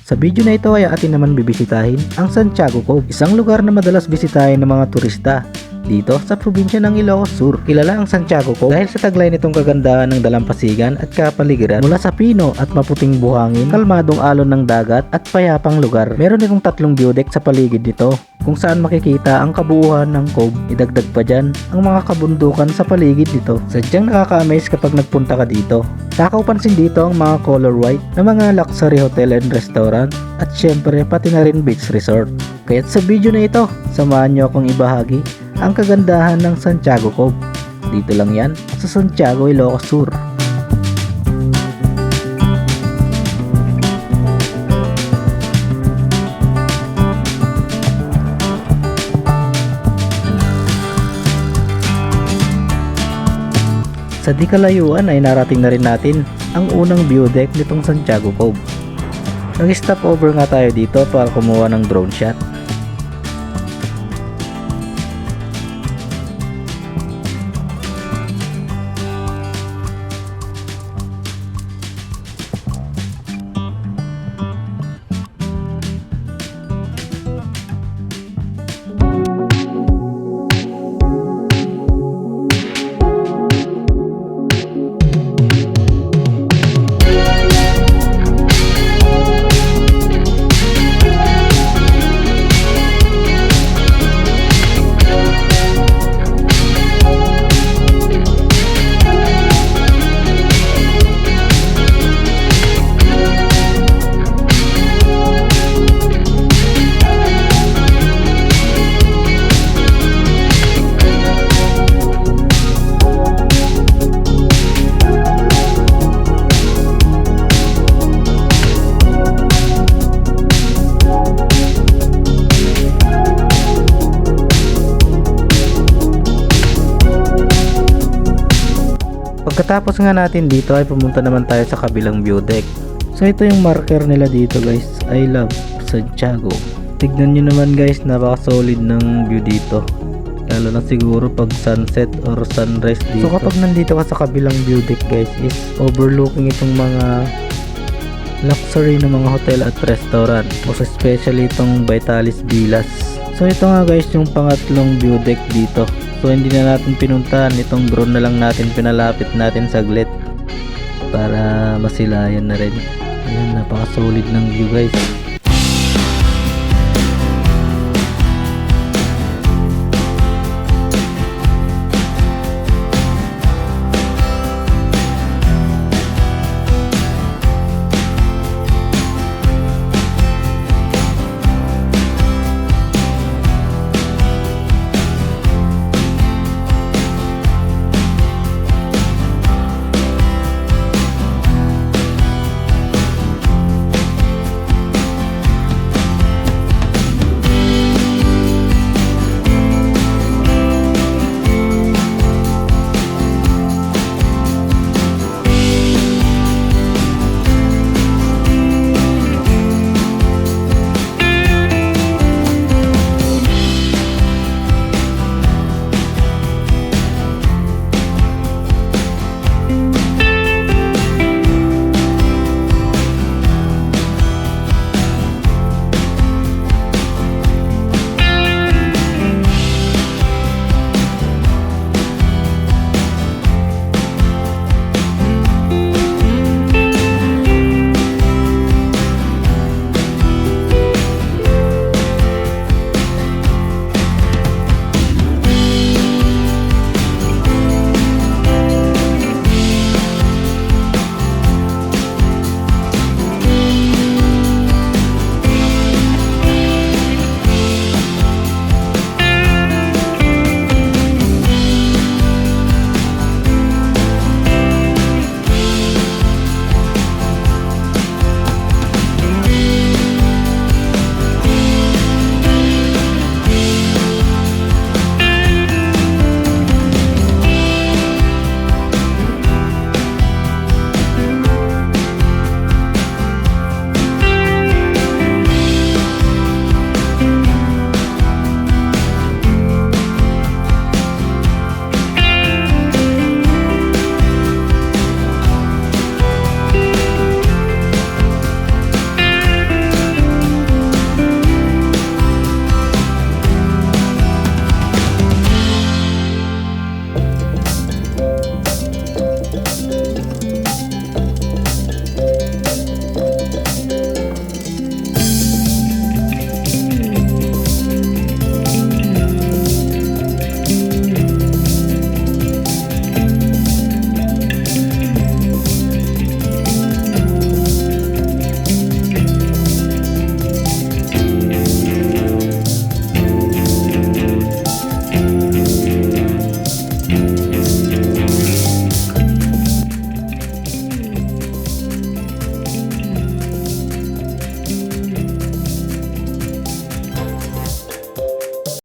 Sa video na ito ay atin naman bibisitahin ang Santiago Cove, isang lugar na madalas bisitahin ng mga turista dito sa probinsya ng Ilocos Sur. Kilala ang Santiago Cove dahil sa taglay nitong kagandahan ng dalampasigan at kapaligiran mula sa pino at maputing buhangin, kalmadong alon ng dagat at payapang lugar. Meron itong 3 view deck sa paligid nito kung saan makikita ang kabuuan ng cove. Idagdag pa dyan ang mga kabundukan sa paligid nito. Sadyang nakaka-amaze kapag nagpunta ka dito. Takaw pansin dito ang mga color white na mga luxury hotel and restaurant at syempre pati na rin beach resort. Kaya't sa video na ito, samahan nyo akong ibahagi ang kagandahan ng Santiago Cove. Dito lang yan sa Santiago, Ilocos Sur. Sa di kalayuan ay narating na rin natin ang unang view deck nitong Santiago Cove. Nag-stop over nga tayo dito para kumuha ng drone shot. Pagkatapos nga natin dito ay pumunta naman tayo sa kabilang view deck. So ito yung marker nila dito guys, I love Santiago. Tignan nyo naman guys, napaka solid ng view dito, lalo na siguro pag sunset or sunrise dito. So kapag nandito ka sa kabilang view deck guys, is overlooking itong mga luxury na mga hotel at restaurant, most especially itong Vitalis Villas. So ito nga guys yung pangatlong view deck dito. So hindi na natin pinuntahan, itong drone na lang natin pinalapit natin saglit para masilayan na rin. Ayan, napaka solid ng view guys.